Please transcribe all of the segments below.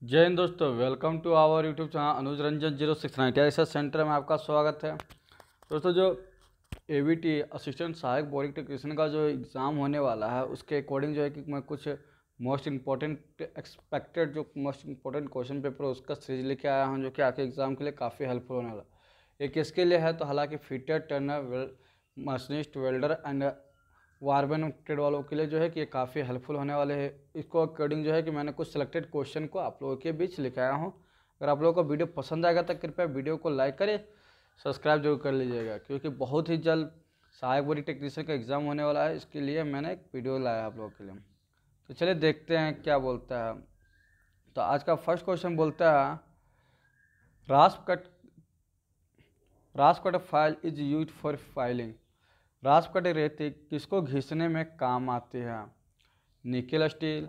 जय हिंद दोस्तों, welcome to our YouTube channel Anuj Ranjan 069 research centre में आपका स्वागत है। दोस्तों, जो एवीटी असिस्टेंट सहायक बोरिंग टेक्नीशियन का जो एग्ज़ाम होने वाला है उसके अकॉर्डिंग जो है कि मैं कुछ मोस्ट इंपॉर्टेंट एक्सपेक्टेड जो मोस्ट इंपॉर्टेंट क्वेश्चन पेपर उसका सीरीज लेके आया हूँ, जो कि आपके एग्ज़ाम के लिए काफ़ी हेल्पफुल होने वाला है। एक इसके लिए है तो हालांकि fitter turner machinist welder and वारबैन ट्रेड वालों के लिए जो है कि ये काफ़ी हेल्पफुल होने वाले हैं। इसको अकॉर्डिंग जो है कि मैंने कुछ सिलेक्टेड क्वेश्चन को आप लोगों के बीच लेके आया हूँ। अगर आप लोगों को वीडियो पसंद आएगा तो कृपया वीडियो को लाइक करें, सब्सक्राइब जरूर कर लीजिएगा, क्योंकि बहुत ही जल्द सहायक बोरिंग टेक्नीशियन का एग्ज़ाम होने वाला है। इसके लिए मैंने एक वीडियो लाया आप लोगों के लिए। तो चलिए देखते हैं क्या बोलता है। तो आज का फर्स्ट क्वेश्चन बोलता है, रास्प cut file is use for filing. रास्प cut रेती किसको घिसने में काम आती है? Nickel steel,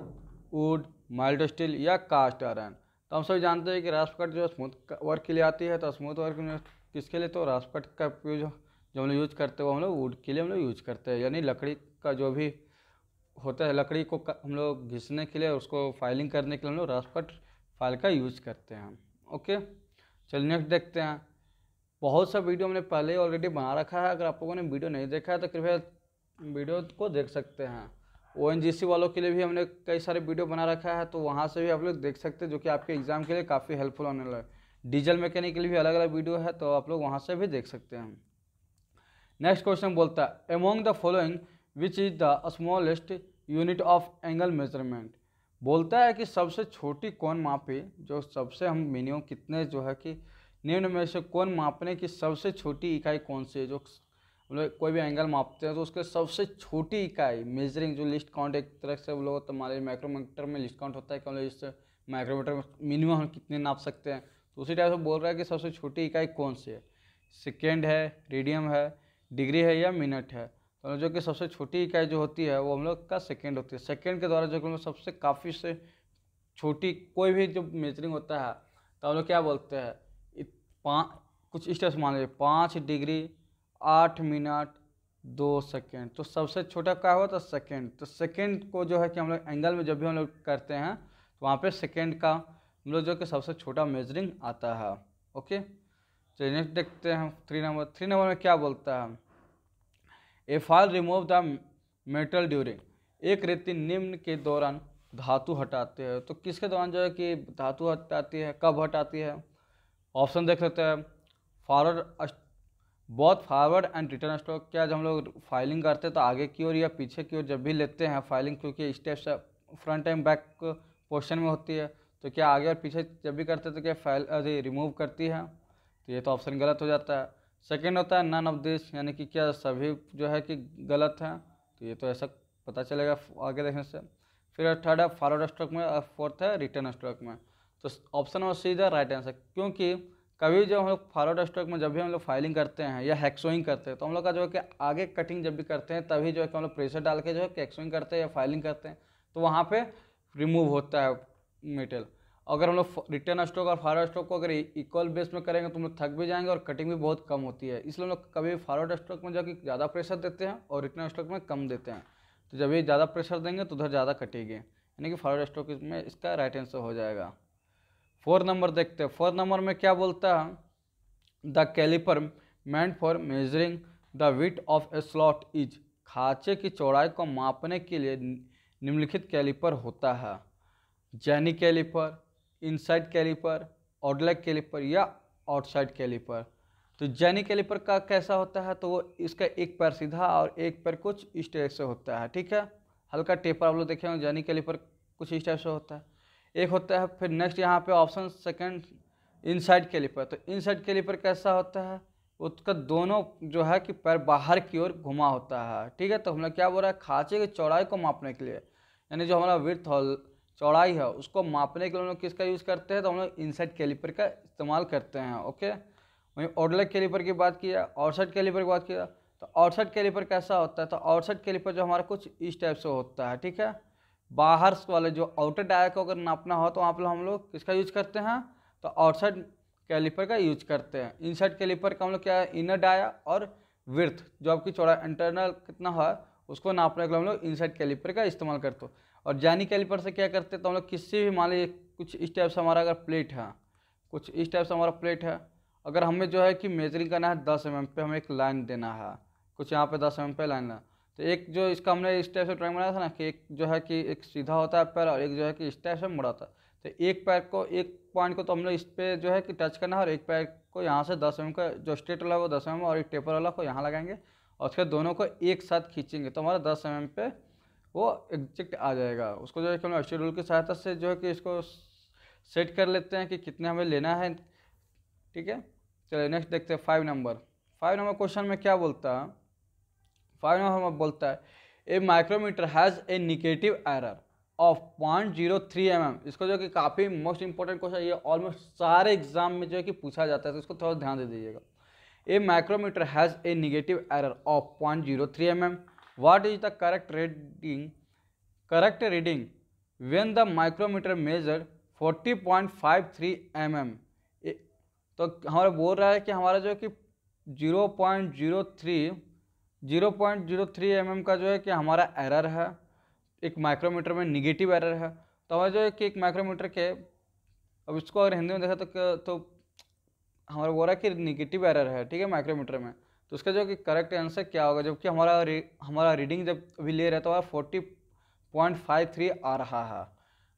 would, mild steel या कास्ट आयरन। तो हम सभी जानते हैं कि रास्प कट जो स्मूथ वर्क के लिए आती है, तो स्मूथ वर्क में किसके लिए? तो रास्प कट का यूज जो हम लोग यूज करते हैं वो हम लोग वुड के लिए हम लोग यूज करते हैं, यानी लकड़ी का जो भी होता है लकड़ी को हम लोग घिसने के लिए, उसको फाइलिंग करने के लिए हम लोग रास्प कट फाइल का यूज करते हैं। ओके, चलिए नेक्स्ट देखते हैं। बहुत सा वीडियो हमने पहले ऑलरेडी बना रखा है। अगर आप लोगों ने वीडियो नहीं देखा है तो कृपया वीडियो को देख सकते हैं। ओएनजीसी वालों के लिए भी हमने कई सारे वीडियो बना रखा है, तो वहाँ से भी आप लोग देख सकते हैं, जो कि आपके एग्जाम के लिए काफ़ी हेल्पफुल होने वाला है। डीजल मैकेनिक के लिए भी अलग अलग वीडियो है, तो आप लोग वहाँ से भी देख सकते हैं। नेक्स्ट क्वेश्चन बोलता है, among the following which is the smallest unit of angle measurement. बोलता है कि सबसे छोटी कौन मापे, जो सबसे हम मिनिमम कितने जो है कि निम्न में से कौन मापने की सबसे छोटी इकाई कौन सी है। जो हम लोग कोई भी एंगल मापते हैं तो उसके सबसे छोटी इकाई मेजरिंग जो लिस्ट काउंट एक तरह से हम लोग तो हमारे माइक्रोमीटर में लिस्ट काउंट होता है कि हम लोग इस माइक्रोमीटर में मिनिमम हम कितने नाप सकते हैं, तो उसी टाइप से बोल रहा है कि सबसे छोटी इकाई कौन सी है। सेकेंड है, रेडियन है, डिग्री है या मिनट है। तो जो कि सबसे छोटी इकाई जो होती है वो हम लोग का सेकेंड होती है। सेकेंड के द्वारा जो कि हम लोग सबसे काफ़ी से छोटी कोई भी जो मेजरिंग होता है तो हम लोग क्या बोलते हैं, कुछ इस तरह से मान लीजिए 5 डिग्री 8 मिनट 2 सेकेंड। तो सबसे छोटा क्या हुआ तो सेकेंड। तो सेकेंड को जो है कि हम लोग एंगल में जब भी हम लोग करते हैं तो वहाँ पे सेकेंड का हम लोग जो कि सबसे छोटा मेजरिंग आता है। ओके, चलिए नेक्स्ट देखते हैं। 3 नंबर में क्या बोलता है, A file remove the metal during. एक रेती निम्न के दौरान धातु हटाते हैं। तो किसके दौरान जो है कि धातु हटाती है, कब हटाती है? ऑप्शन देख सकते हैं, फॉरवर्ड बहुत फॉरवर्ड एंड रिटर्न स्ट्रोक। क्या जब हम लोग फाइलिंग करते हैं तो आगे की ओर या पीछे की ओर जब भी लेते हैं फाइलिंग, क्योंकि स्टेप से फ्रंट एंड बैक पोर्शन में होती है, तो क्या आगे और पीछे जब भी करते हैं तो क्या फाइल रिमूव करती है? तो ये तो ऑप्शन गलत हो जाता है। सेकेंड होता है नन ऑफ दिस, यानी कि क्या सभी जो है कि गलत है, तो ये तो ऐसा पता चलेगा आगे देखने से। फिर थर्ड है फॉरवर्ड स्ट्रोक में और फोर्थ है रिटर्न स्ट्रोक में। तो option number see the right answer, क्योंकि कभी जब हम लोग फॉरवर्ड स्ट्रोक में जब भी हम लोग फाइलिंग करते हैं या हैक्सोइंग करते हैं तो हम लोग का जो है कि आगे कटिंग जब भी करते हैं तभी जो है कि हम लोग प्रेशर डाल के जो है कि हैक्सोइंग करते हैं या फाइलिंग करते हैं, तो वहाँ पे रिमूव होता है मेटल। अगर हम लोग रिटर्न स्ट्रोक और फॉरवर्ड स्ट्रोक को अगर इक्वल बेस में करेंगे तो हम लोग थक भी जाएंगे और कटिंग भी बहुत कम होती है। इसलिए हम लोग कभी फॉरवर्ड स्ट्रोक में जाकर ज़्यादा प्रेशर देते हैं और रिटर्न स्ट्रोक में कम देते हैं। तो जब ये ज़्यादा प्रेशर देंगे तो उधर ज़्यादा कटेगी, यानी कि फॉरवर्ड स्ट्रोक में इसका राइट आंसर हो जाएगा। 4 नंबर देखते हैं। 4 नंबर में क्या बोलता है, the calliper meant for measuring the width of a slot is. खांचे की चौड़ाई को मापने के लिए निम्नलिखित कैलिपर होता है, जैनी कैलिपर, इनसाइड कैलिपर, ऑडलेग कैलिपर या आउटसाइड कैलिपर। तो जैनी कैलिपर का कैसा होता है, तो वो इसका एक पैर सीधा और एक पैर कुछ इस टाइप से होता है, ठीक है, हल्का टेपर आप लोग देखे होंगे। जैनी कैलिपर कुछ इस टाइप से होता है, एक होता है। फिर नेक्स्ट यहाँ पे ऑप्शन सेकंड इनसाइड कैलिपर। तो इनसाइड कैलिपर कैसा होता है, उसका दोनों जो है कि पैर बाहर की ओर घुमा होता है, ठीक है। तो हम लोग क्या बोल रहा है, खांचे की चौड़ाई को मापने के लिए, यानी जो हमारा विड्थ चौड़ाई है उसको मापने के लिए हम लोग किसका यूज़ करते हैं, तो हम लोग इनसाइड कैलिपर का इस्तेमाल करते हैं। ओके, वहीं ऑडलेग कैलिपर की बात किया, आउटसाइड कैलिपर की बात किया। तो आउटसाइड कैलिपर कैसा होता है, तो आउटसाइड कैलिपर जो हमारा कुछ इस टाइप से होता है, ठीक है। बाहर वाले जो आउटर डाया को अगर नापना हो तो वहाँ पर हम लोग किसका यूज करते हैं, तो आउटसाइड कैलिपर का यूज करते हैं। इनसाइड कैलिपर का हम लोग क्या है, इनर डाया और विड्थ जो आपकी चौड़ाई इंटरनल कितना है उसको नापने के लिए हम लोग इनसाइड कैलिपर का इस्तेमाल करते हो। और जैनी कैलिपर से क्या करते हैं, तो हम लोग किसी भी मान लीजिए कुछ इस टाइप से हमारा अगर प्लेट है, कुछ इस टाइप से हमारा प्लेट है, अगर हमें जो है कि मेजरिंग करना है 10 mm पे, हमें एक लाइन देना है, कुछ यहाँ पे 10 mm पे लाइन है, तो एक जो इसका हमने इस टाइप से ड्राइंग बनाया था ना कि एक जो है कि एक सीधा होता है पैर और एक जो है कि इस टाइप से मुड़ा होता है, तो एक पैर को, एक पॉइंट को तो हमने इस पे जो है कि टच करना है और एक पैर को यहाँ से 10 mm का जो स्ट्रेट वाला वो 10 mm और एक टेपर वाला को यहाँ लगाएंगे और उसके दोनों को एक साथ खींचेंगे तो हमारा 10 mm पे वो एग्जैक्ट आ जाएगा। उसको जो है कि हम अस्टी रूल की सहायता से जो है कि इसको सेट कर लेते हैं कि कितने हमें लेना है। ठीक है, चलिए नेक्स्ट देखते हैं 5 नंबर। 5 नंबर क्वेश्चन में क्या बोलता है, 5 नंबर में बोलता है a micrometer has a negative error of 0.03 mm। इसको जो कि काफ़ी मोस्ट इंपॉर्टेंट क्वेश्चन, ये ऑलमोस्ट सारे एग्जाम में जो है कि पूछा जाता है, तो इसको थोड़ा ध्यान दे दीजिएगा। A micrometer has a negative error of 0.03 mm। What is the correct reading when the micrometer measure 40.53 mm। तो हमारा बोल रहा है कि हमारा जो है कि 0.03 mm का जो है कि हमारा एरर है, एक माइक्रोमीटर में निगेटिव एरर है। तो हमारा जो है कि एक माइक्रोमीटर के, अब इसको अगर हिंदी में देखा तो हमारा बोल रहा है कि निगेटिव एरर है, ठीक है, माइक्रोमीटर में। तो उसका जो है कि करेक्ट आंसर क्या होगा, जबकि हमारा रीडिंग जब अभी ले रहा है तो हमारा 40.53 आ रहा है।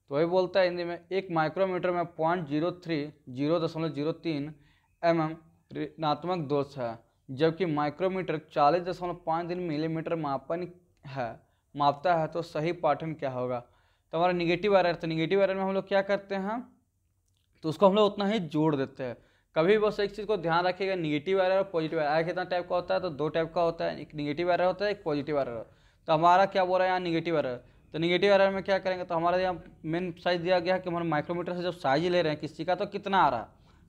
तो वही बोलता है हिंदी में एक माइक्रोमीटर में 0.03 mm ऋणात्मक दोष है, जबकि माइक्रोमीटर 40.53 मिलीमीटर मापता है, तो सही पैटर्न क्या होगा। तो हमारा निगेटिव एरर, तो निगेटिव एरर में हम लोग क्या करते हैं, तो उसको हम लोग उतना ही जोड़ देते हैं। कभी बस एक चीज़ को ध्यान रखिएगा, निगेटिव एरर और पॉजिटिव एरर कितना टाइप का होता है, तो 2 टाइप का होता है, एक निगेटिव एरर होता है, एक पॉजिटिव एरर। तो हमारा क्या बोल रहा है यहाँ निगेटिव एरर, तो निगेटिव एरर में क्या करेंगे, तो हमारा यहाँ मेन साइज दिया गया है कि हमारे माइक्रोमीटर से जब साइज ले रहे हैं किसी का, तो कितना आ रहा है,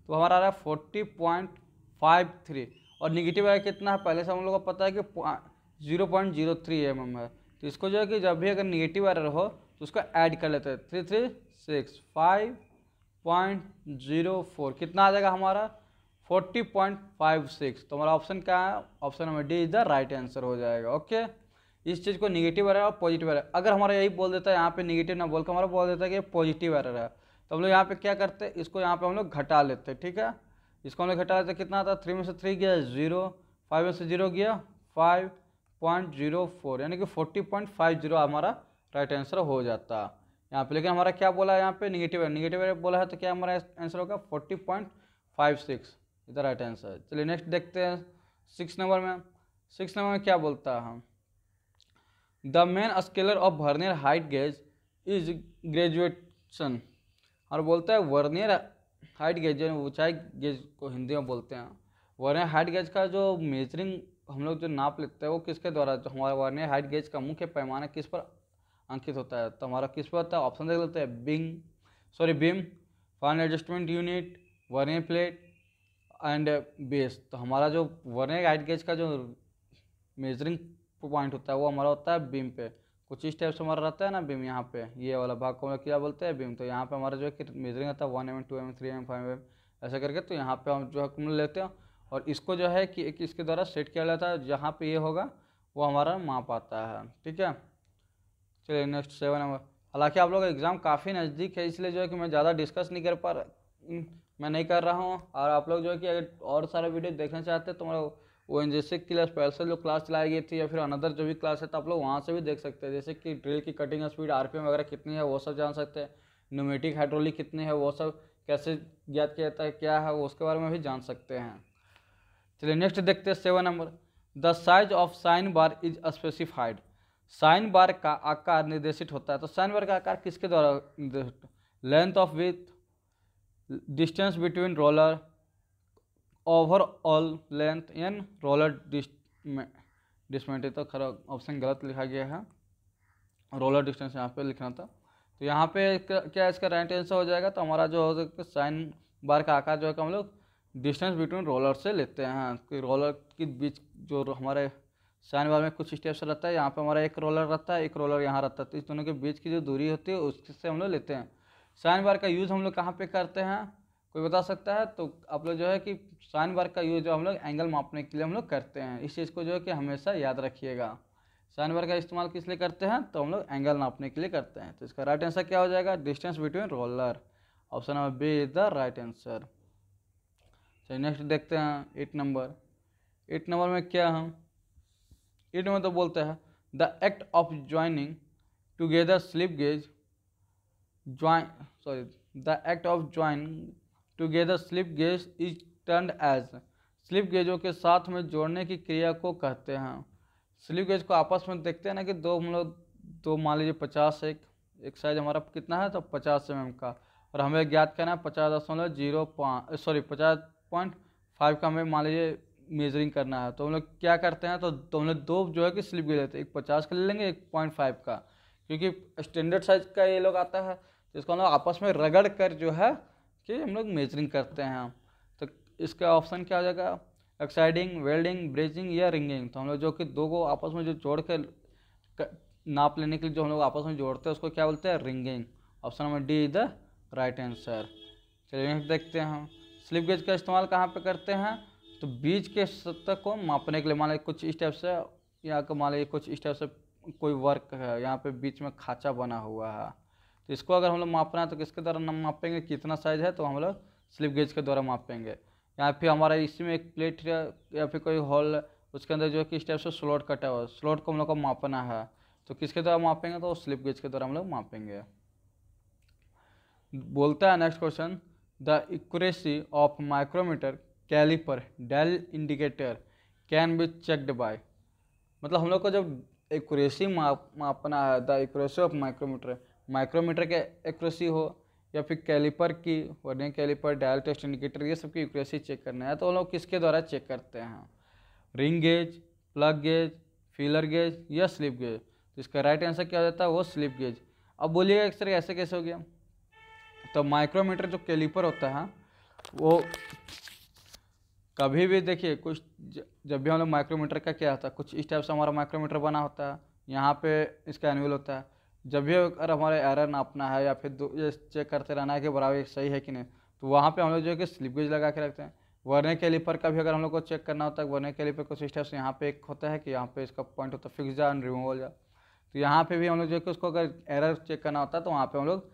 तो हमारा आ रहा है 40.53 और निगेटिव एरर कितना है पहले से हम लोग को पता है कि 0.03 mm है। तो इसको जो है कि जब भी अगर निगेटिव एरर हो तो उसको ऐड कर लेते हैं, 336.5.04 कितना आ जाएगा हमारा 40.56। तो हमारा ऑप्शन क्या है, option number D is the right answer हो जाएगा। ओके, इस चीज़ को निगेटिव एरर और पॉजिटिव एरर, अगर हमारा यही बोल देता है यहाँ पे निगेटिव ना बोल के हमारा बोल देता है कि पॉजिटिव एरर है, तो हम लोग यहाँ पे क्या करते हैं, इसको यहाँ पे हम लोग घटा लेते हैं। ठीक है, इसको हम लोग घटा लेते हैं, कितना आता है, 3 में से 3 गया 0, 5 में से 0 गया 5.04, यानी कि 40.50 हमारा राइट आंसर हो जाता है यहाँ पे। लेकिन हमारा क्या बोला है यहाँ पे, निगेटिव बोला है, तो क्या हमारा आंसर होगा 40.56 इधर राइट आंसर। चलिए नेक्स्ट देखते हैं 6 नंबर में। 6 नंबर में क्या बोलता है, हम the main scalar of vernier height gauge is graduation. और बोलता है वर्नियर हाइट गेज, जो ऊंचाई गेज को हिंदी में बोलते हैं, वर्नियर हाइट गेज का जो मेजरिंग हम लोग जो नाप लेते हैं वो किसके द्वारा, जो हमारा वर्नियर हाइट गेज का मुख्य पैमाना किस पर अंकित होता है, तो हमारा किस पर होता है, ऑप्शन देख लेते हैं, beam, fine adjustment unit, vernier plate and base. तो हमारा जो वर्नियर हाइट गेज का जो मेजरिंग पॉइंट होता है वो हमारा होता है बीम पे, कुछ इस टाइप से हमारा रहता है ना बीम, यहाँ पे ये वाला भाग को हम लोग क्या बोलते हैं, बीम। तो यहाँ पे हमारा जो है कि मेजरिंग आता है 1 mm 2 mm 3 mm 5 mm ऐसा करके, तो यहाँ पे हम जो है हम लेते हैं और इसको जो है कि इसके द्वारा सेट किया जाता है, जहाँ पे ये होगा वो हमारा माप आता है। ठीक है, चलिए नेक्स्ट 7 नंबर। हालांकि आप लोग का एग्ज़ाम काफ़ी नज़दीक है, इसलिए जो है कि मैं ज़्यादा डिस्कस नहीं कर पा रहा, मैं नहीं कर रहा हूँ। और आप लोग जो है कि अगर और सारा वीडियो देखना चाहते हैं तो हमारा ONGC के लिए स्पेशल जो क्लास चलाई गई थी या फिर अनदर जो भी क्लास है, तो आप लोग वहाँ से भी देख सकते हैं, जैसे कि ड्रिल की कटिंग स्पीड RPM वगैरह कितनी है वो सब जान सकते हैं, न्यूमेटिक हाइड्रोलिक कितनी है वो सब कैसे ज्ञात किया जाता है क्या है वो उसके बारे में भी जान सकते हैं। चलिए नेक्स्ट देखते हैं 7 number. The size of sine bar is specified. Sine bar का आकार निर्देशित होता है, तो साइन बार का आकार किसके द्वारा निर्देशित, length of with, distance between roller, overall length and roller distance. तो खराब ऑप्शन गलत लिखा गया है, रोलर डिस्टेंस यहाँ पे लिखना था। तो यहाँ पे क्या इसका राइट आंसर हो जाएगा, तो हमारा जो हो साइन बार का आकार जो है कि हम लोग डिस्टेंस बिटवीन रोलर से लेते हैं, कि रोलर के बीच जो हमारे साइन बार में कुछ स्टेप से रहता है, यहाँ पे हमारा एक रोलर रहता है, एक रोलर यहाँ रहता है, तो इस दोनों के बीच की जो दूरी होती है उससे हम लोग लेते हैं। साइन बार का यूज़ हम लोग कहाँ पे करते हैं, कोई बता सकता है, तो आप लोग जो है कि साइन बार का यूज़ जो हम लोग एंगल मापने के लिए हम लोग करते हैं, इस चीज़ को जो है कि हमेशा याद रखिएगा। साइन बार का इस्तेमाल किस लिए करते हैं, तो हम लोग एंगल नापने के लिए करते हैं। तो इसका राइट आंसर क्या हो जाएगा, distance between roller. Option number B is the right answer. चलिए नेक्स्ट देखते हैं 8 नंबर। 8 नंबर में क्या हम 8 नंबर तो बोलते हैं the act of joining together slip gauge the act of joining together slip gauge is termed as. Slip गेजों के साथ में जोड़ने की क्रिया को कहते हैं। स्लिप गेज को आपस में देखते हैं ना कि दो हम लोग दो मान लीजिए 50 एक साइज हमारा कितना है तो 50 mm का, और हमें ज्ञात करना है 50.05 सॉरी 50.5 का हमें मान लीजिए मेजरिंग करना है। तो हम लोग क्या करते हैं तो हम लोग दो जो है कि स्लिप गेज लेते हैं, एक 50 का ले लेंगे एक 0.5 का, क्योंकि स्टैंडर्ड साइज का ये लोग आता है जिसको हम लोग आपस में रगड़ कर जो है कि हम लोग मेजरिंग करते हैं। तो इसका ऑप्शन क्या हो जाएगा एक्साइडिंग, वेल्डिंग, ब्रेजिंग या रिंगिंग। तो हम लोग जो कि दो को आपस में जो जोड़ कर नाप लेने के लिए जो हम लोग आपस में जोड़ते हैं उसको क्या बोलते हैं ringing. Option number D is the right answer. चलिए नेक्स्ट देखते हैं हम स्लिप गेज का इस्तेमाल कहाँ पे करते हैं तो बीज के सतह को मापने के लिए। मान लीजिए कुछ इस टाइप से यहाँ का मान लीजिए कुछ इस टाइप से कोई वर्क है, यहाँ पे बीच में खाँचा बना हुआ है, तो इसको अगर हम लोग मापना है तो किसके द्वारा मापेंगे, कितना साइज है तो हम लोग स्लिप गेज के द्वारा मापेंगे। यहाँ फिर हमारा इसी में एक प्लेट या फिर कोई हॉल उसके अंदर जो है कि इस टाइप से स्लॉट कटा हुआ है, स्लॉट को हम लोग को मापना है तो किसके द्वारा मापेंगे तो स्लिप गेज के द्वारा हम लोग मापेंगे। बोलता है next question the accuracy of micrometer calliper dial indicator can be checked by. मतलब हम लोग को जब एक्यूरेसी मापना है द एक्यूरेसी ऑफ माइक्रोमीटर के एक्यूरेसी हो या फिर कैलिपर की vernier calliper dial test indicator ये सब की एक्यूरेसी चेक करना है तो हम लोग किसके द्वारा चेक करते हैं, ring gauge, plug gauge, feeler gauge या स्लिप गेज। तो इसका राइट आंसर क्या हो जाता है वो स्लिप गेज। अब बोलिएगा एक सर ऐसे कैसे हो गया, तो माइक्रोमीटर जो कैलिपर होता है वो कभी भी देखिए कुछ जब भी हम लोग माइक्रोमीटर का क्या होता है कुछ इस टाइप से हमारा माइक्रोमीटर बना होता है, यहाँ पे इसका एनुअल होता है। जब भी अगर हमारे एरर नापना है या फिर ये चेक करते रहना है कि बराबर सही है कि नहीं तो वहाँ पे हम लोग जो है कि स्लिप गेज लगा के रखते हैं। वर्नियर कैलिपर का भी अगर हम लोग को चेक करना होता है वर्नियर कैलिपर कुछ इस टाइप से यहाँ पे एक होता है कि यहाँ पे इसका पॉइंट होता है फिक्स जा एंड रिमूवल जा, तो यहाँ पे भी हम लोग जो है कि उसको अगर एरर चेक करना होता है तो वहाँ पे हम लोग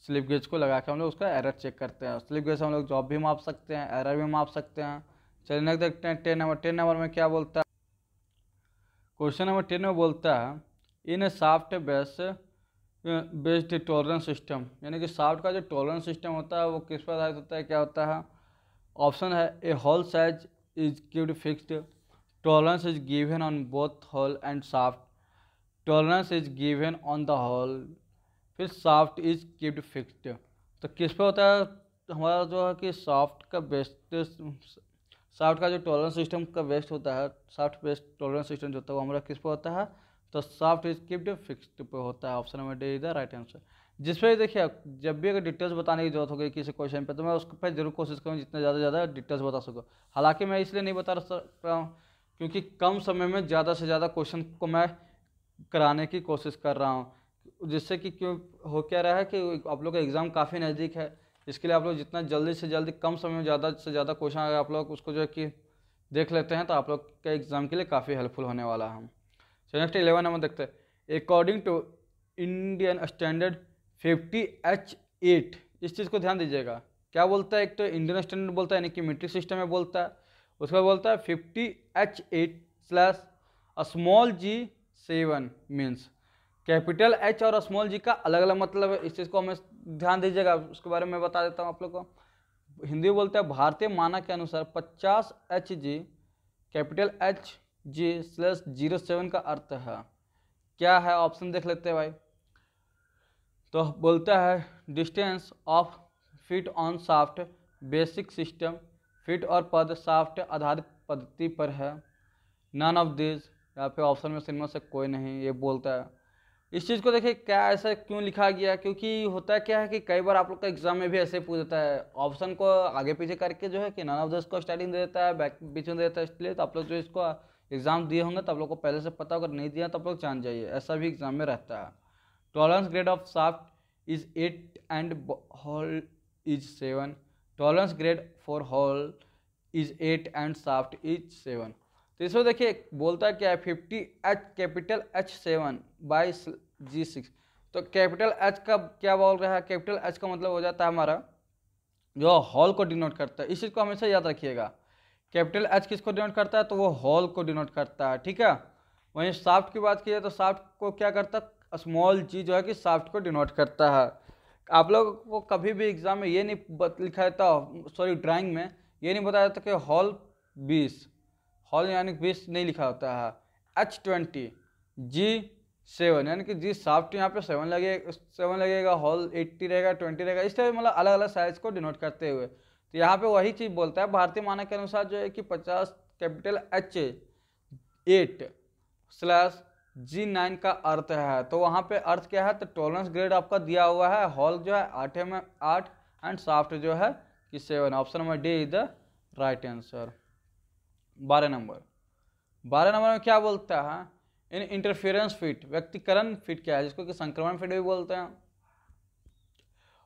स्लिप गेज को लगा के हम लोग उसका एरर चेक करते हैं। स्लिप गेज से हम लोग जॉब भी माप सकते हैं, एरर भी माप सकते हैं। चलिए नेक्स्ट देखते हैं 10 नंबर। 10 नंबर में क्या बोलता है, क्वेश्चन नंबर 10 में बोलता है इन ए साफ्ट बेस्ड टॉलरेंस सिस्टम, यानी कि साफ्ट का जो टॉलरेंस सिस्टम होता है वो किस पर आधारित होता है, क्या होता है। ऑप्शन है a hole size is kept fixed, tolerance is given on both hole and shaft, tolerance is given on the hole, फिर साफ्ट इज कीप्ड फिक्स्ड। तो किस पे होता है हमारा जो है कि साफ्ट का जो टॉलरेंस सिस्टम का बेस्ट होता है, साफ्ट बेस्ड टॉलरेंस सिस्टम जो होता है वो हमारा किस पे होता है तो साफ्ट इज कीप्ड फिक्स्ड पे होता है। Option number D is the right answer. जिस पे देखिए जब भी अगर डिटेल्स बताने की जरूरत होगी किसी क्वेश्चन पे तो मैं उस पर जरूर कोशिश करूँ जितना ज़्यादा डिटेल्स बता सकूँ। हालांकि मैं इसलिए नहीं बता रहा हूँ क्योंकि कम समय में ज़्यादा से ज़्यादा क्वेश्चन को मैं कराने की कोशिश कर रहा हूँ, जिससे कि क्यों हो क्या रहा है कि आप लोग का एग्ज़ाम काफ़ी नज़दीक है। इसके लिए आप लोग जितना जल्दी से जल्दी कम समय में ज़्यादा से ज़्यादा क्वेश्चन अगर आप लोग उसको जो है कि देख लेते हैं तो आप लोग के एग्ज़ाम के लिए काफ़ी हेल्पफुल होने वाला है। चलिए नेक्स्ट 11 नंबर देखते हैं according to Indian standard 50H8। इस चीज़ को ध्यान दीजिएगा क्या बोलता है, एक तो इंडियन स्टैंडर्ड बोलता है यानी कि मीट्रिक सिस्टम में बोलता है, उसका बोलता है 50H8 small g7 means capital H और स्मॉल g का अलग अलग मतलब है। इस चीज़ को हमें ध्यान दीजिएगा, उसके बारे में बता देता हूँ आप लोग को। हिंदी में बोलता है भारतीय मानक के अनुसार 50Hg कैपिटल Hg/07 का अर्थ है क्या है, ऑप्शन देख लेते हैं भाई। तो बोलता है distance of fit on shaft basic system, fit और पद साफ्ट आधारित पद्धति पर है, नन ऑफ दिस, यहाँ पे ऑप्शन में सिनेमा से कोई नहीं ये बोलता है। इस चीज़ को देखिए क्या ऐसा क्यों लिखा गया, क्योंकि होता क्या है कि कई बार आप लोग का एग्जाम में भी ऐसे पूछ देता है, ऑप्शन को आगे पीछे करके जो है कि नन ऑफ दिस को स्टार्टिंग दे देता है, बैक बीच में दे देता है। इसलिए तो आप लोग जो इसको एग्जाम दिए होंगे तो आप लोग को पहले से पता, अगर नहीं दिया तो आप लोग जान जाइए, ऐसा भी एग्जाम में रहता है। Tolerance grade of shaft is 8 and hole is 7, tolerance grade for hole is 8 and shaft is 7। तो इसमें देखिए बोलता है क्या है 50H capital H7 by G6। तो तो कैपिटल एच का क्या बोल रहा है, कैपिटल एच का मतलब हो जाता है हमारा जो हॉल को डिनोट करता है। इस चीज़ को हमेशा याद रखिएगा, कैपिटल एच किसको डिनोट करता है, तो वो हॉल को डिनोट करता है, ठीक है। वहीं शाफ्ट की बात की जाए तो शाफ्ट को क्या करता है, स्मॉल जी जो है कि शाफ्ट को डिनोट करता है। आप लोग को कभी भी एग्जाम में ये नहीं लिखा था, सॉरी ड्राइंग में ये नहीं बताया था कि हॉल 20, हॉल यानी 20 नहीं लिखा होता है, H20 G7 यानी कि जी शाफ्ट यहाँ पे 7 लगेगा, हॉल 80 रहेगा, 20 रहेगा, इस तरह मतलब अलग अलग साइज को डिनोट करते हुए। तो यहाँ पे वही चीज़ बोलता है, भारतीय मानक के अनुसार जो है कि 50 कैपिटल H8/G9 का अर्थ है। तो वहाँ पे अर्थ क्या है, तो टॉलरेंस ग्रेड आपका दिया हुआ है, हॉल जो है 8 एंड शाफ्ट जो है कि 7। Option number D is the right answer. 12 number में क्या बोलता है, इन इंटरफेरेंस फिट, व्यक्तिकरण फिट क्या है, जिसको कि संक्रमण फिट भी बोलते हैं।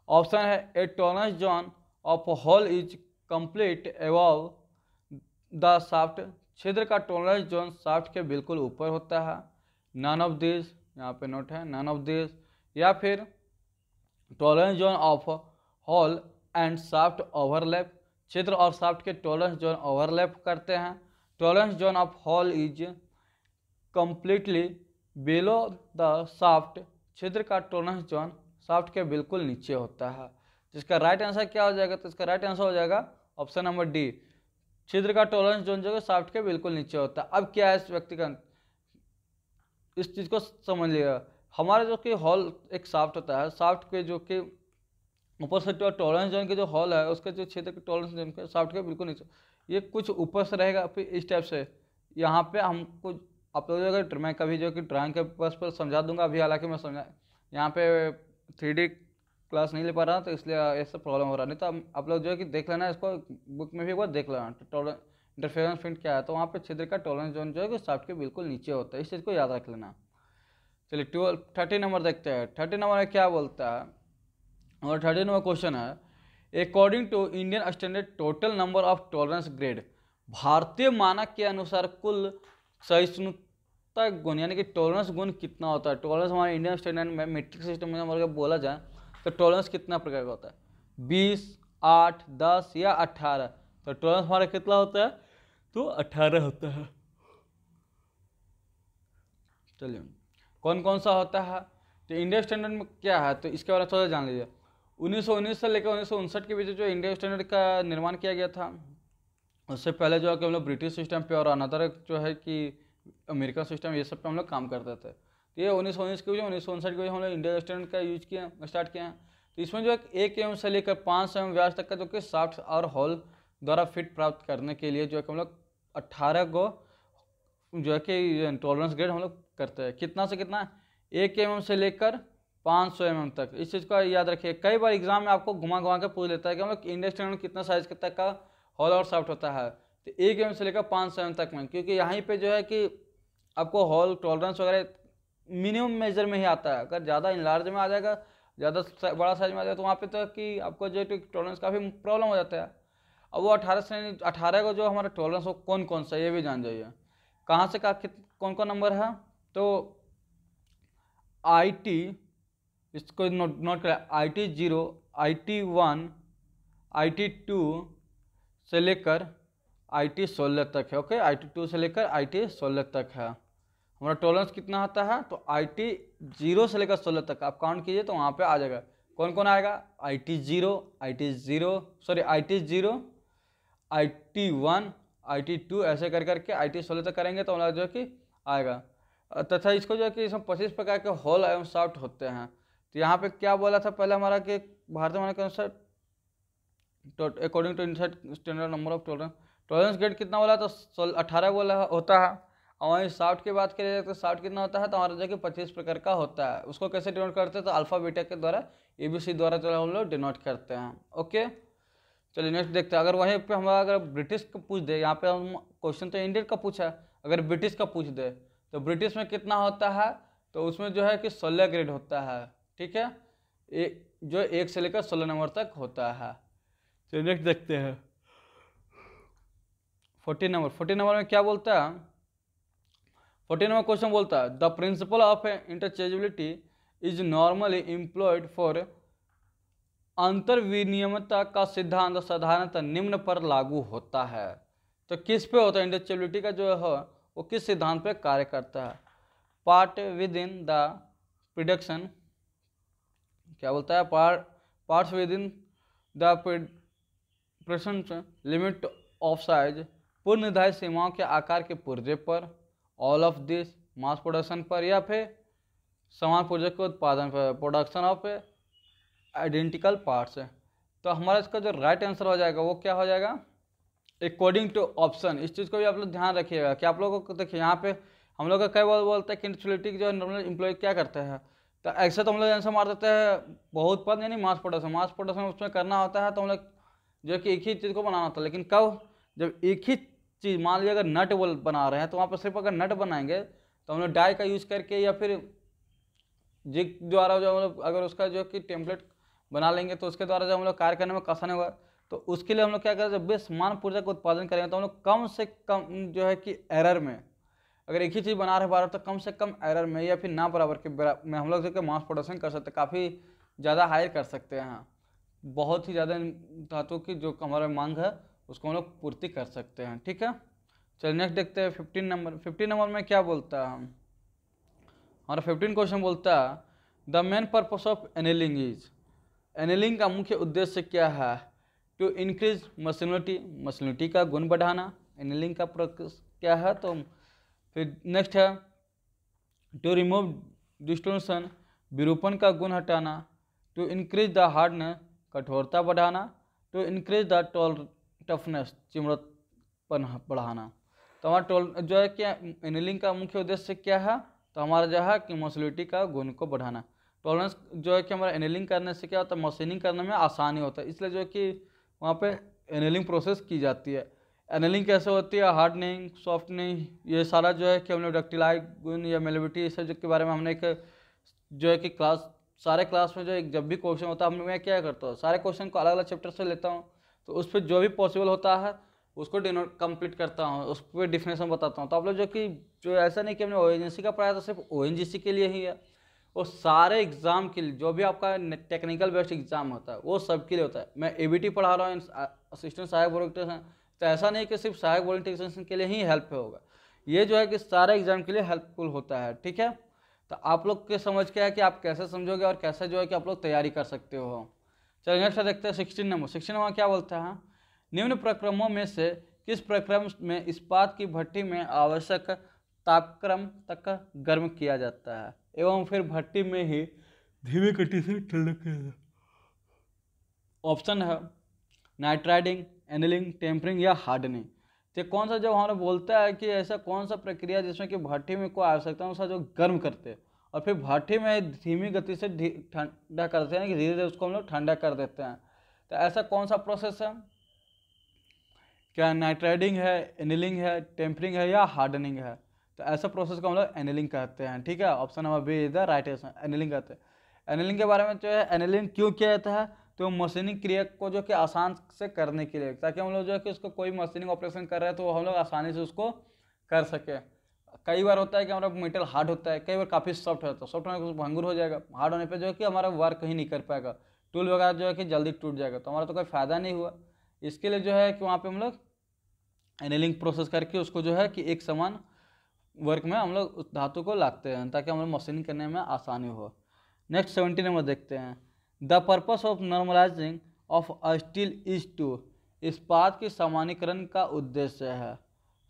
ऑप्शन है a tolerance zone of hole is complete above the shaft, छिद्र का टॉलरेंस जोन शाफ्ट के बिल्कुल ऊपर होता है। नन ऑफ दिस, यहाँ पे नोट है नन ऑफ दिस, या फिर tolerance zone of hall and shaft overlap, छिद्र और शाफ्ट के टॉलरेंस जोन ओवरलैप करते हैं। Tolerance zone of hole is completely below the shaft, छिद्र का टॉलरेंस जोन शाफ्ट के बिल्कुल नीचे होता है। जिसका राइट आंसर क्या हो जाएगा, तो इसका राइट आंसर हो जाएगा ऑप्शन नंबर डी, छिद्र का टॉलरेंस जोन जो है शाफ्ट के बिल्कुल नीचे होता है। अब क्या है इस व्यक्तिगत, इस चीज़ को समझ लिएगा, हमारा जो कि हॉल एक शाफ्ट होता है, शाफ्ट के जो कि ऊपर से टॉलरेंस जोन के जो हॉल है उसके जो क्षेत्र के टॉलरेंस जोन के शाफ्ट के बिल्कुल नीचे, ये कुछ ऊपर से रहेगा, फिर इस टाइप से यहाँ पे हमको आप लोग अगर मैं कभी जो कि ड्राइंग के बस पर समझा दूंगा, अभी हालांकि मैं समझा यहाँ पे 3D क्लास नहीं ले पा रहा तो इसलिए ऐसा प्रॉब्लम हो रहा, नहीं तो आप लोग जो है कि देख लेना, इसको बुक में भी एक बार देख लेना इंटरफेरेंस फिट क्या है। तो वहाँ पे छिद्र का टॉलरेंस जोन जो है कि शाफ्ट के बिल्कुल नीचे होता है, इस चीज़ को याद रख लेना। चलिए 30 नंबर देखते हैं, 30 नंबर में क्या बोलता है, और 30 नंबर क्वेश्चन है, according to Indian standard total number of tolerance grade, भारतीय मानक के अनुसार कुल सहिष्णुता गुण यानी कि टॉलरेंस गुण कितना होता है। टॉलरेंस हमारे इंडियन स्टैंडर्ड में मेट्रिक सिस्टम में हमारे बोला जाए तो टॉलरेंस कितना प्रकार का होता है, 20, 8, 10 या 18। तो टॉलरेंस हमारा कितना होता है, तो 18 होता है। चलिए कौन कौन सा होता है, तो इंडियन स्टैंडर्ड में क्या है, तो इसके बारे में थोड़ा जान लीजिए। 1919 से लेकर 1959 के बीच जो इंडियन स्टैंडर्ड का निर्माण किया गया था, उससे पहले जो है कि हम लोग ब्रिटिश सिस्टम पे और अनदर जो है कि अमेरिकन सिस्टम, ये सब पे हम लोग काम करते थे। तो ये 1919 के वजह 1959 की वजह हम लोग इंडियन स्टैंडर्ड का यूज किया, स्टार्ट किया है। तो इसमें जो है 1 mm से लेकर 5 mm व्यास तक का जो कि शाफ्ट और हॉल द्वारा फिट प्राप्त करने के लिए जो है कि हम लोग 18 को जो है कि टॉलरेंस ग्रेड हम लोग करते हैं। कितना से कितना, 1 mm से लेकर 500 mm तक। इस चीज़ का याद रखिए, कई बार एग्जाम में आपको घुमा घुमा के पूछ लेता है कि हम लोग इंडियन स्टैंडर्ड कितना साइज तक का हॉल और शाफ्ट होता है, तो 1 mm से लेकर 500 mm तक में, क्योंकि यहाँ पे जो है कि आपको हॉल टॉलरेंस वगैरह मिनिमम मेजर में ही आता है। अगर ज़्यादा इनलार्ज में आ जाएगा, ज़्यादा बड़ा साइज में आ जाएगा, तो वहाँ पे तो कि आपको जो टॉलरेंस काफ़ी प्रॉब्लम हो जाता है। अब वो 18 का जो हमारा टॉलरेंस हो कौन कौन सा, ये भी जान जाइए कहाँ से कौन कौन नंबर है। तो IT, इसको नोट करें, IT0, IT1, IT2 से लेकर IT16 तक है। ओके, IT2 से लेकर IT16 तक है। हमारा टॉलरेंस कितना होता है, तो IT0 से लेकर 16 तक आप काउंट कीजिए तो वहाँ पे आ जाएगा कौन कौन आएगा, IT0, IT1, IT2 ऐसे कर करके IT16 तक करेंगे तो हमारा जो है कि आएगा। तथा इसको जो है कि इसमें 25 प्रकार के हॉल एवं शाफ्ट होते हैं। तो यहाँ पे क्या बोला था पहले हमारा कि भारतीय मानक के अनुसार according to Indian standard number of tolerance grade कितना बोला, तो 18 बोला होता है। और वहीं शाफ्ट की बात करें तो शाफ्ट कितना होता है, तो हमारा जो कि 25 प्रकार का होता है। उसको कैसे डिनोट करते हैं, तो अल्फा बीटा के द्वारा ABC द्वारा जो हम लोग डिनोट करते हैं। ओके, चलिए नेक्स्ट देखते हैं। अगर वहीं पे हमारा अगर ब्रिटिश का पूछ दे, यहाँ पे हम क्वेश्चन तो इंडियन का पूछा है, अगर ब्रिटिश का पूछ दे तो ब्रिटिश में कितना होता है, तो उसमें जो है कि 16 ग्रेड होता है। ठीक है, जो 1 से लेकर 16 नंबर तक होता है। तो नेक्स्ट देखते हैं 14 नंबर में क्या बोलता है, 14 नंबर क्वेश्चन बोलता है the principle of interchangeability is normally employed for. अंतर विनिमयता का सिद्धांत साधारणतः निम्न पर लागू होता है। तो किस पे होता है इंटरचेबिलिटी का जो है वो किस सिद्धांत पे कार्य करता है? Part with in the prediction, क्या बोलता है, parts with in the present limit of size, पूर्व निर्धारित सीमाओं के आकार के पुर्जे पर, all of this mass production पर, या फिर समान पुर्जे के उत्पादन पर, प्रोडक्शन ऑफ आइडेंटिकल पार्ट्स है। तो हमारा इसका जो राइट आंसर हो जाएगा वो क्या हो जाएगा? According to option. इस चीज़ को भी आप लोग ध्यान रखिएगा कि आप लोगों को देखिए यहाँ पे हम लोग का कई बार बोलते हैं कि इंटरचेबिलिटी जो नॉर्मल एम्प्लॉय क्या करते हैं, तो ऐसे तो हम लोग आंसर मार देते हैं बहुत पद यानी मास प्रोडक्शन उसमें करना होता है, तो हम लोग जो कि एक ही चीज़ को बनाना होता है। लेकिन कब जब एक ही चीज़ मान लीजिए अगर नट बोल बना रहे हैं तो वहाँ पर सिर्फ अगर नट बनाएंगे तो हम लोग डाई का यूज़ करके या फिर जिग द्वारा जो हम लोग अगर उसका जो कि टेम्पलेट बना लेंगे तो उसके द्वारा जब हम लोग कार्य करने में आसानी होगा। तो उसके लिए हम लोग क्या करें, जब भी समान पुर्जे का उत्पादन करेंगे तो हम लोग कम से कम जो है कि एरर में, अगर एक ही चीज़ बना रहे बार तो कम से कम एरर में या फिर ना बराबर के में हम लोग जो मास प्रोडक्शन कर सकते हैं, काफ़ी ज़्यादा हायर कर सकते हैं, बहुत ही ज़्यादा धातु की जो हमारा मांग है उसको हम लोग पूर्ति कर सकते हैं। ठीक है, चलिए नेक्स्ट देखते हैं 15 नंबर। 15 नंबर में क्या बोलता है हमारा 15 क्वेश्चन बोलता है the main purpose of annealing is. Annealing का मुख्य उद्देश्य क्या है? टू इंक्रीज मशीनिटी का गुण बढ़ाना। एनेलिंग का क्या है? तो फिर नेक्स्ट है टू रिमूव डिस्टोर्शन, विरूपण का गुण हटाना। टू इंक्रीज द हार्डनेस, कठोरता बढ़ाना। टू इंक्रीज द टफनेस, चिमड़ापन बढ़ाना। तो हमारा जो है क्या एनेलिंग का मुख्य उद्देश्य क्या है? तो हमारा जो है कि मॉलिक्यूलरिटी का गुण को बढ़ाना। टॉलरेंस जो है कि हमारा एनेलिंग करने से क्या होता है, मशीनिंग करने में आसानी होता है, इसलिए जो है कि वहाँ पे एनेलिंग प्रोसेस की जाती है। एनेलिंग कैसे होती है? हार्डनिंग, सॉफ्टनिंग, ये सारा जो है कि हम लोग डक्टिलाइज गुण या मेलेबिलिटी इस सब के बारे में हमने एक जो है कि सारे क्लास में जो एक जब भी क्वेश्चन होता है मैं क्या करता हूँ, सारे क्वेश्चन को अलग अलग चैप्टर से लेता हूँ, तो उस पर जो भी पॉसिबल होता है उसको कंप्लीट करता हूँ, उस पर डिफिनेशन बताता हूँ। तो आप लोग जो ऐसा नहीं कि हमने ओएनजीसी का पढ़ाया तो सिर्फ ओएनजीसी के लिए ही है, वो सारे एग्जाम के लिए जो भी आपका टेक्निकल बेस्ड एग्जाम होता है वो सब के लिए होता है। मैं एबीटी पढ़ा रहा हूँ, असिस्टेंट सहायक बोर्ड टेक्नीशियन, तो ऐसा नहीं कि सिर्फ सहायक बोर्ड टेक्नीशियन के लिए ही हेल्प होगा, ये जो है कि सारे एग्जाम के लिए हेल्पफुल होता है। ठीक है, तो आप लोग के समझ क्या है कि आप कैसे समझोगे और कैसे जो है कि आप लोग तैयारी कर सकते हो। चलिए नेक्स्ट देखते हैं 16 नंबर। 16 नंबर क्या बोलता है? निम्न प्रक्रमों में से किस प्रक्रम में इस्पात की भट्टी में आवश्यक तापक्रम तक गर्म किया जाता है एवं फिर भट्टी में ही धीमी गति से ठंडा किया जाता है? ऑप्शन है नाइट्राइडिंग, एनिलिंग, टेम्परिंग या हार्डनिंग। तो कौन सा जब हमारा बोलता है कि ऐसा कौन सा प्रक्रिया जिसमें कि भट्टी में कोई आवश्यकता है जो गर्म करते हैं और फिर भट्टी में धीमी गति से ठंडा करते हैं कि धीरे धीरे उसको हम लोग ठंडा कर देते हैं, तो ऐसा कौन सा प्रोसेस है? क्या नाइट्राइडिंग है, एनिलिंग है, टेम्परिंग है या हार्डनिंग है? तो ऐसा प्रोसेस को हम लोग एनिलिंग कहते हैं। ठीक है, option number B is the right answer, annealing कहते हैं। एनिलिंग के बारे में जो है एनिलिंग क्यों किया जाता है? तो मशीनिंग क्रिया को जो कि आसान से करने के लिए, ताकि हम लोग जो है कि उसको कोई मशीनिंग ऑपरेशन कर रहे हैं तो हम लोग आसानी से उसको कर सके। कई बार होता है कि हमारा मेटल हार्ड होता है, कई बार काफ़ी सॉफ्ट होता है, सॉफ्ट होने पर भंगुर हो जाएगा, हार्ड होने पर जो है कि हमारा वर्क ही नहीं कर पाएगा, टूल वगैरह जो है कि जल्दी टूट जाएगा, तो हमारा तो कोई फ़ायदा नहीं हुआ। इसके लिए जो है कि वहाँ पर हम लोग एनिलिंग प्रोसेस करके उसको जो है कि एक समान वर्क में हम लोग उस धातु को लाते हैं ताकि हम लोग मशीनिंग करने में आसानी हो। नेक्स्ट 17 नंबर देखते हैं। The purpose of normalizing of a steel is to, इस्पात की सामान्यीकरण का उद्देश्य है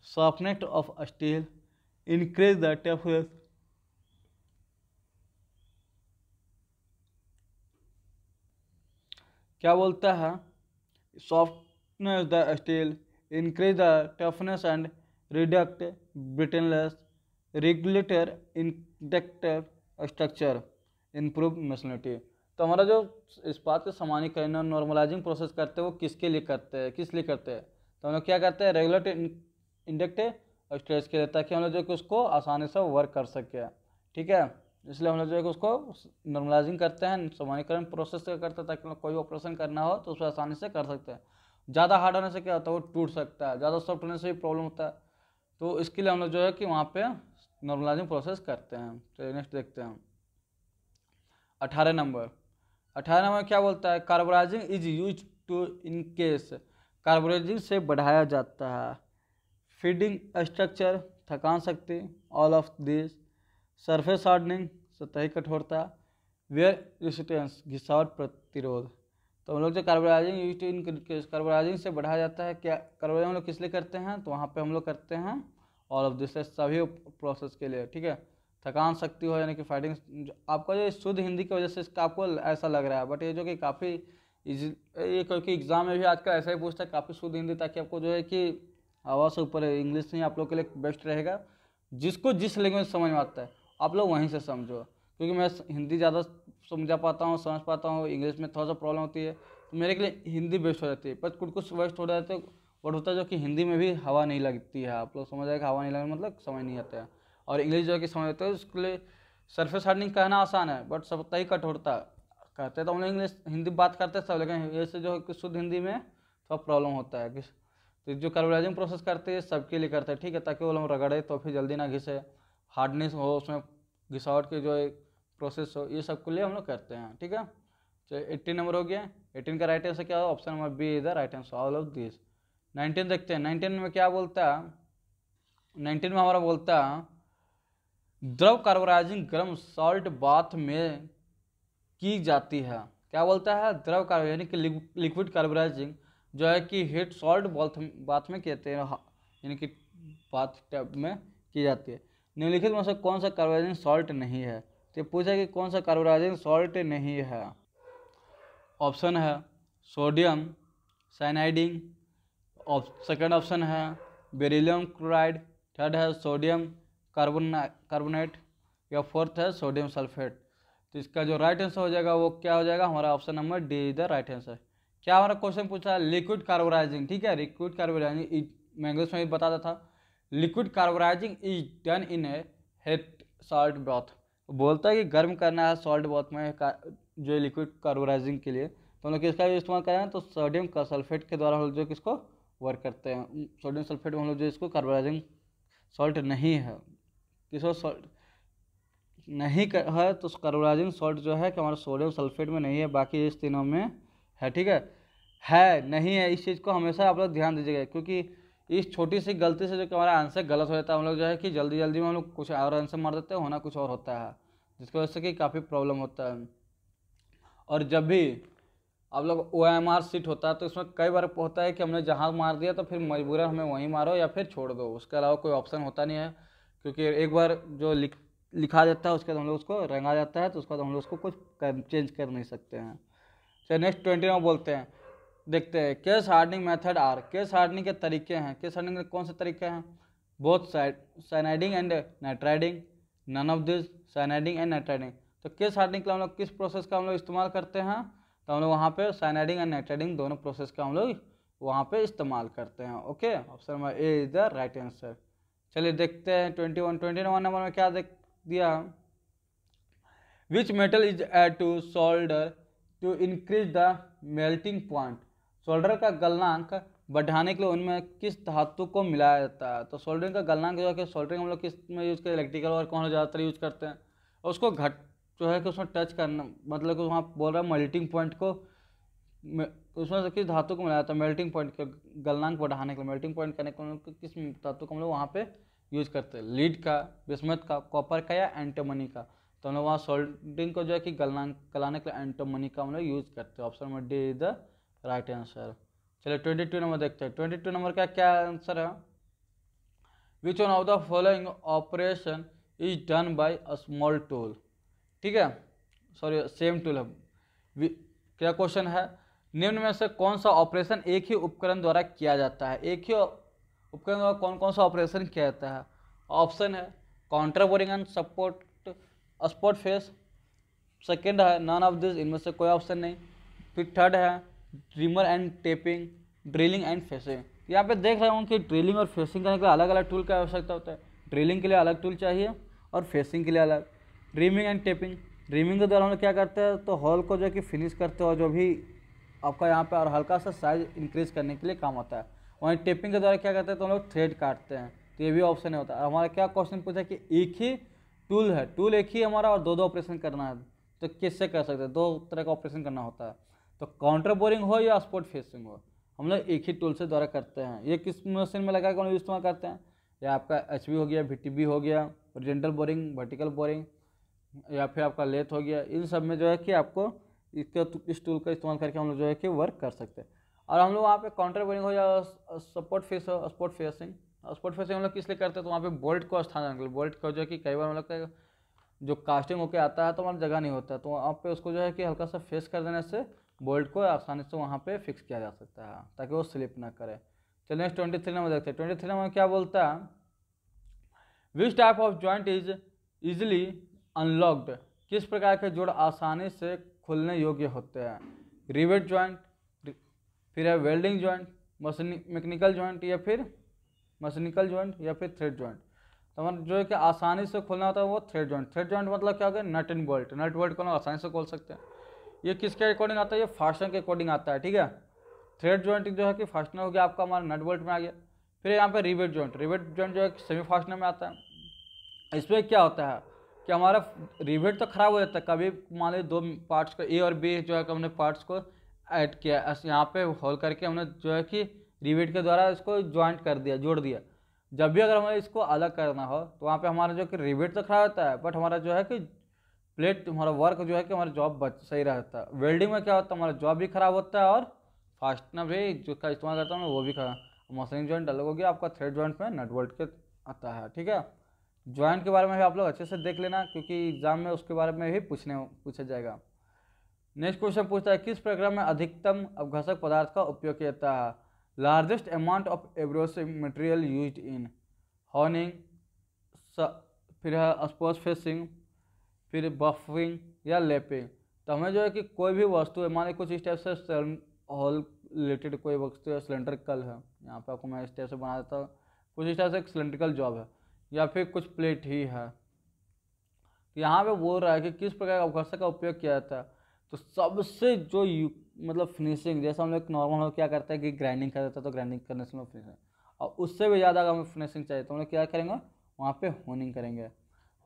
softness of steel, increase the toughness, क्या बोलता है? Softness the steel, increase the toughness and reduct brittleness, regulator inductor structure, improve masonry। तो हमारा जो इस्पात के सामान्यीकरण और नॉर्मलाइजिंग प्रोसेस करते हैं वो किसके लिए करते हैं, किस लिए करते हैं? तो हम लोग क्या करते हैं? रेगुलेट इंडक्टिव स्ट्रेस के लिए, ताकि हम लोग जो कि उसको आसानी से वर्क कर सके। ठीक है, इसलिए हम लोग जो है कि उसको नॉर्मलाइजिंग करते हैं, सामान्यीकरण प्रोसेस से करते हैं ताकि कोई ऑपरेशन करना हो तो उसको आसानी से कर सकते हैं। ज़्यादा हार्ड होने से क्या होता है? वो टूट सकता है, ज़्यादा सॉफ्ट होने से भी प्रॉब्लम होता है, तो इसके लिए हम लोग जो है कि वहाँ पे नॉर्मलाइजिंग प्रोसेस करते हैं। तो नेक्स्ट देखते हैं 18 नंबर, 18 नंबर क्या बोलता है, carburizing is use to increase, carburizing से बढ़ाया जाता है। फीडिंग स्ट्रक्चर, थकान शक्ति, all of this. Surface hardening, सतही कठोरता। वेयर रेसिस्टेंस, घिसावट प्रतिरोध। तो हम लोग जो carburizing use to increase, carburizing से बढ़ाया जाता है, क्या कार्बोराइजिंग हम लोग किस लिए करते हैं, तो वहाँ पे हम लोग करते हैं ऑल ऑफ दिस, सभी प्रोसेस के लिए, ठीक है। थकान शक्ति हो यानी कि फाइटिंग, आपका जो शुद्ध हिंदी की वजह से इसका आपको ऐसा लग रहा है, बट ये जो कि काफ़ी ये क्योंकि एग्जाम में भी आजकल ऐसा ही पूछता है काफ़ी शुद्ध हिंदी, ताकि आपको जो है कि हवा से ऊपर है, इंग्लिश नहीं आप लोग के लिए बेस्ट रहेगा। जिसको जिस लैंग्वेज समझ में आता है आप लोग वहीं से समझो, क्योंकि मैं हिंदी ज़्यादा समझा पाता हूँ, समझ पाता हूँ, इंग्लिश में थोड़ा सा प्रॉब्लम होती है, तो मेरे के लिए हिंदी बेस्ट हो जाती है। पर कुछ वेस्ट हो जाते हैं, बट होता है जो कि हिंदी में भी हवा नहीं लगती है, आप लोग समझ आएगा, हवा नहीं लगती मतलब समझ नहीं आता है। और इंग्लिश जो है कि समझ आते हैं, उसके लिए सरफेस हार्डनिंग कहना आसान है, बट सबता ही कठोरता कहते हैं, तो हम लोग इंग्लिश हिंदी बात करते हैं सब, लेकिन ऐसे जो है कि शुद्ध हिंदी में थोड़ा प्रॉब्लम होता है। तो जो कार्बोराइजिंग प्रोसेस करते हैं सबके लिए करते हैं, ठीक है, ताकि वो लोग रगड़े तो फिर जल्दी ना घिसे, हार्डनेस हो उसमें, घिसावट की जो प्रोसेस हो, ये सब के लिए हम लोग करते हैं, ठीक है। तो 18 नंबर हो गया। 18 का राइट आंसर क्या हो, option number B is the right answer, all of this. 19 देखते हैं, 19 में क्या बोलता है, 19 में हमारा बोलता है द्रव कार्बोराइजिंग गर्म सॉल्ट बाथ में की जाती है। क्या बोलता है, द्रव कार्बो यानी कि लिक्विड कार्बोराइजिंग जो है कि हीट सॉल्ट बाथ में कहते हैं, यानी कि बाथ टब में की जाती है। निम्नलिखित में से कौन सा कार्बोराइजिंग सॉल्ट नहीं है, तो पूछा कि कौन सा कार्बोराइजिंग सॉल्ट नहीं है। ऑप्शन है सोडियम साइनाइडिंग, सेकेंड ऑप्शन है बेरिलियम क्लोराइड, थर्ड है सोडियम कार्बोनेट, या फोर्थ है सोडियम सल्फेट। तो इसका जो राइट आंसर हो जाएगा वो क्या हो जाएगा, हमारा option number D is the right answer. क्या हमारा क्वेश्चन पूछा है, लिक्विड कार्बोराइजिंग, ठीक है, लिक्विड कार्बोराइजिंग मैं इंग्लिश में भी बताता था, liquid carburizing is done in a heat salt bath. बोलता है कि गर्म करना है सॉल्ट ब्रॉथ में जो लिक्विड कार्बोराइजिंग के लिए, तो हम लोग किसका इस्तेमाल करें, तो सोडियम का सल्फेट के द्वारा हम लोग जो किसको वर्क करते हैं, सोडियम सल्फेट में हम लोग जो इसको कार्बोराइजिंग सॉल्ट नहीं है, किसको सॉल्ट नहीं है, तो कार्बोराइजिंग सॉल्ट जो है कि हमारा सोडियम सल्फेट में नहीं है, बाकी इस तीनों में है, ठीक है नहीं है, इस चीज़ को हमेशा आप लोग ध्यान दीजिएगा, क्योंकि इस छोटी सी गलती से जो कि हमारा आंसर गलत हो जाता है, हम लोग जो है कि जल्दी जल्दी में हम लोग कुछ और आंसर मार देते हैं, होना कुछ और होता है, जिसकी वजह से कि काफ़ी प्रॉब्लम होता है। और जब भी आप लोग OMR सीट होता है तो इसमें कई बार होता है कि हमने जहाँ मार दिया तो फिर मजबूरन हमें वहीं मारो या फिर छोड़ दो, उसके अलावा कोई ऑप्शन होता नहीं है, क्योंकि एक बार जो लिखा जाता है उसके बाद हम लोग उसको रंगा जाता है, तो उसके बाद हम लोग उसको कुछ चेंज कर नहीं सकते हैं। चलिए नेक्स्ट 20 में बोलते हैं, देखते हैं case hardening method are, case hardening के तरीके हैं, केस हार्डनिंग के कौन से तरीके हैं, both cyaniding and nitriding, none of this, cyaniding and nitriding. तो केस हार्डनिंग के लिए हम लोग किस प्रोसेस का हम लोग इस्तेमाल करते हैं, तो हम लोग वहाँ पे साइनाइडिंग एंड नाइट्राइडिंग दोनों प्रोसेस का हम लोग वहाँ पे इस्तेमाल करते हैं, okay, option number A is the right answer. चलिए देखते हैं 21 नंबर में क्या देख दिया, which metal is added to solder to increase the melting point, solder का गलनांक बढ़ाने के लिए उनमें किस धातु को मिलाया जाता है। तो सोल्डरिंग का गलनांक जो है कि सोल्डरिंग हम लोग किस में यूज़ करते हैं, इलेक्ट्रिकल वर्क को हम लोग ज़्यादातर यूज़ करते हैं, और उसको घट जो है कि उसमें टच करना, मतलब कि वहाँ बोल रहा है मेल्टिंग पॉइंट को, उसमें से किस धातु को मिलाया था मेल्टिंग पॉइंट के गलनांक बढ़ाने के लिए, मेल्टिंग पॉइंट करने के लिए किस धातु को हम लोग वहाँ पे यूज करते हैं, लीड का, बिस्मथ का, कॉपर का, या एंटीमनी का। तो हम लोग वहाँ सोल्डरिंग को जो है कि गलाने के लिए एंटीमनी का हम लोग यूज करते हैं, option number D is the right answer. चलिए 22 नंबर देखते हैं, 22 नंबर का क्या आंसर है, which one of the following operation is done by a small tool, ठीक है, सॉरी सेम टूल है। क्या क्वेश्चन है, निम्न में से कौन सा ऑपरेशन एक ही उपकरण द्वारा किया जाता है, एक ही उपकरण द्वारा कौन कौन सा ऑपरेशन किया जाता है। ऑप्शन है counter boring and spot face, second है नन ऑफ दिस, इनमें से कोई ऑप्शन नहीं, फिर थर्ड है reamer and tapping, drilling and facing. यहाँ पे देख रहे हूँ कि ड्रिलिंग और फेसिंग करने के लिए अलग अलग टूल की आवश्यकता होता है, ड्रिलिंग के लिए अलग टूल चाहिए और फेसिंग के लिए अलग। ड्रीमिंग एंड टेपिंग, ड्रीमिंग के द्वारा हम लोग क्या करते हैं, तो हॉल को जो है कि फिनिश करते हो, जो भी आपका यहाँ पे और हल्का सा साइज इंक्रीज करने के लिए काम आता है। वहीं टेपिंग के द्वारा क्या करते हैं, तो हम लोग थ्रेड काटते हैं, तो ये भी ऑप्शन होता है। हमारा क्या क्वेश्चन पूछा कि एक ही टूल है, टूल एक ही हमारा और दो ऑपरेशन करना है, तो किससे कर सकते हैं, 2 तरह का ऑपरेशन करना होता है। तो काउंटर बोरिंग हो या स्पॉट फिशिंग हो, हम लोग एक ही टूल से द्वारा करते हैं। ये किस मशीन में लगा कर इस्तेमाल करते हैं, या आपका HV हो गया, VTB हो गया, हॉरिजॉन्टल बोरिंग, वर्टिकल बोरिंग, या फिर आपका लेथ हो गया। इन सब में जो है कि आपको इस टूल का इस्तेमाल करके हम लोग जो है कि वर्क कर सकते हैं। और हम लोग वहाँ पे काउंटर बोरिंग हो या स्पॉट फेसिंग, हम लोग किस लिए करते हैं, तो वहाँ पे बोल्ट को स्थान, बोल्ट को जो है कि कई बार हम लोग का जो कास्टिंग होके आता है तो हमारी जगह नहीं होता है, तो वहाँ पे उसको जो है कि हल्का सा फेस कर देने से बोल्ट को आसानी से वहाँ पे फिक्स किया जा सकता है ताकि वो स्लिप ना करे। चलिए नेक्स्ट 23 नंबर देखते हैं। 23 नंबर क्या बोलता है, which type of joint is easily unlocked, किस प्रकार के जोड़ आसानी से खुलने योग्य होते हैं। रिवेट जॉइंट, फिर है वेल्डिंग जॉइंट, मैकेनिकल जॉइंट, या फिर मैकेनिकल जॉइंट, या फिर थ्रेड जॉइंट। तो हमारा जो है कि आसानी से खोलना होता है वो थ्रेड जॉइंट मतलब क्या हो गया, नट एंड बोल्ट को हम आसानी से खोल सकते हैं। ये किसके अकॉर्डिंग आता है, ये फास्टनर के अकॉर्डिंग आता है, ठीक है। थ्रेड जॉइंट जो है कि फास्टनर हो गया आपका हमारा नट बोल्ट में आ गया। फिर यहाँ पे रिवेट जॉइंट जो है सेमी फास्टनर में आता है। इसमें क्या होता है कि हमारा रिवेट तो खराब हो जाता है, कभी मान लीजिए 2 पार्ट्स को A और B जो है कि हमने पार्ट्स को ऐड किया, यहाँ पे होल करके हमने जो है कि रिवेट के द्वारा इसको ज्वाइंट कर दिया, जोड़ दिया। जब भी अगर हमें इसको अलग करना हो तो वहाँ पे हमारा जो कि रिवेट तो खराब होता है, बट हमारा जो है कि प्लेट, हमारा वर्क जो है कि हमारा जॉब सही रहता है। वेल्डिंग में क्या होता है, हमारा जॉब भी खराब होता है और फास्टनर भी जो का इस्तेमाल करता हूँ वो भी खराब। मशीनिंग जॉइंट अलग हो गया आपका, थ्रेड जॉइंट में नट बोल्ट के आता है, ठीक है। जॉइंट के बारे में भी आप लोग अच्छे से देख लेना क्योंकि एग्जाम में उसके बारे में भी पूछा जाएगा। नेक्स्ट क्वेश्चन पूछता है, किस प्रक्रिया में अधिकतम अपघर्षक पदार्थ का उपयोग किया जाता है। Largest amount of abrasive material used in honing, फिर है स्पोर्ट्स फेसिंग, फिर बफिंग या लेपिंग। तो हमें जो है कि कोई भी वस्तु है, मान लीजिए कुछ इस टाइप से हॉल रिलेटेड कोई वस्तु है, सिलेंड्रिकल है, यहाँ पे आपको मैं इस टाइप से बना देता हूँ, कुछ इस टाइप से एक सिलेंड्रिकल जॉब है या फिर कुछ प्लेट ही है। तो यहाँ पे बोल रहा है कि किस प्रकार का अपघर्षक का उपयोग किया जाता है। तो सबसे जो मतलब फिनिशिंग, जैसे हम लोग नॉर्मल क्या करते हैं कि ग्राइंडिंग कर देते हैं, तो ग्राइंडिंग करने से फिनिशिंग, और उससे भी ज़्यादा अगर हमें फिनिशिंग चाहिए तो हम लोग क्या करेंगे, वहाँ पे होनिंग करेंगे।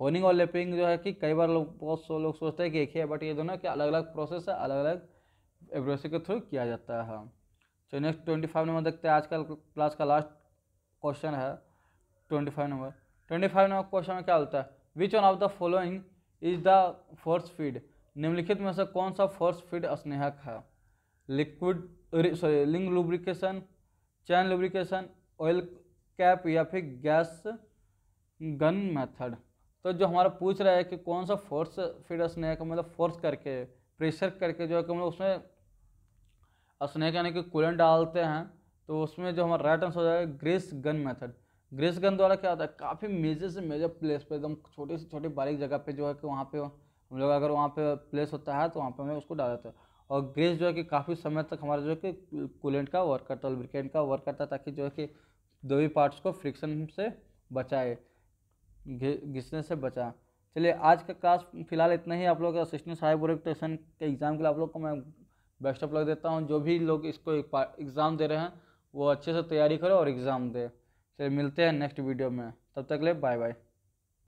होनिंग और लेपिंग जो है कि कई बार बहुत लोग सोचते हैं कि एक ही है, बट ये दोनों के अलग अलग प्रोसेस है, अलग अलग एब्रेसिव के थ्रू किया जाता है। चलिए नेक्स्ट 25 नंबर देखते हैं। आजकल क्लास का लास्ट क्वेश्चन है 25 नंबर। 25 नंबर क्वेश्चन में क्या होता है, which one of the following is the force feed, निम्नलिखित में से कौन सा फोर्स फीड स्नेहक है। लिंग लुब्रिकेशन, चैन लुब्रिकेशन, ऑयल कैप, या फिर गैस गन मेथड। तो जो हमारा पूछ रहा है कि कौन सा फोर्स फीड स्नेहक, मतलब फोर्स करके, प्रेशर करके जो है कि हम लोग उसमें स्नेहक यानी कि कूलेंट डालते हैं, तो उसमें जो हमारा राइट आंसर हो जाएगा grace gun method. Grace gun द्वारा क्या होता है, काफ़ी मेजर से मेजर प्लेस पे, एकदम छोटी से छोटी बारीक जगह पे जो है कि वहाँ पे हम लोग अगर वहाँ पे प्लेस होता है तो वहाँ पे हमें उसको डाल देते हैं। और ग्रेस जो है कि काफ़ी समय तक हमारा जो है कि कूलेंट का वर्क करता है, लुब्रिकेंट का वर्क करता है, ताकि जो है कि दो भी पार्ट्स को फ्रिक्शन से बचाए, घिसने से बचा। चलिए आज का क्लास फिलहाल इतना ही। आप लोग असिस्टेंट साहब ओरिएंटेशन के एग्ज़ाम के लिए आप लोग को मैं बेस्ट ऑफ लक देता हूँ। जो भी लोग इसको एग्ज़ाम दे रहे हैं वो अच्छे से तैयारी करो और एग्ज़ाम दे। चलिए मिलते हैं नेक्स्ट वीडियो में, तब तक के लिए बाय बाय।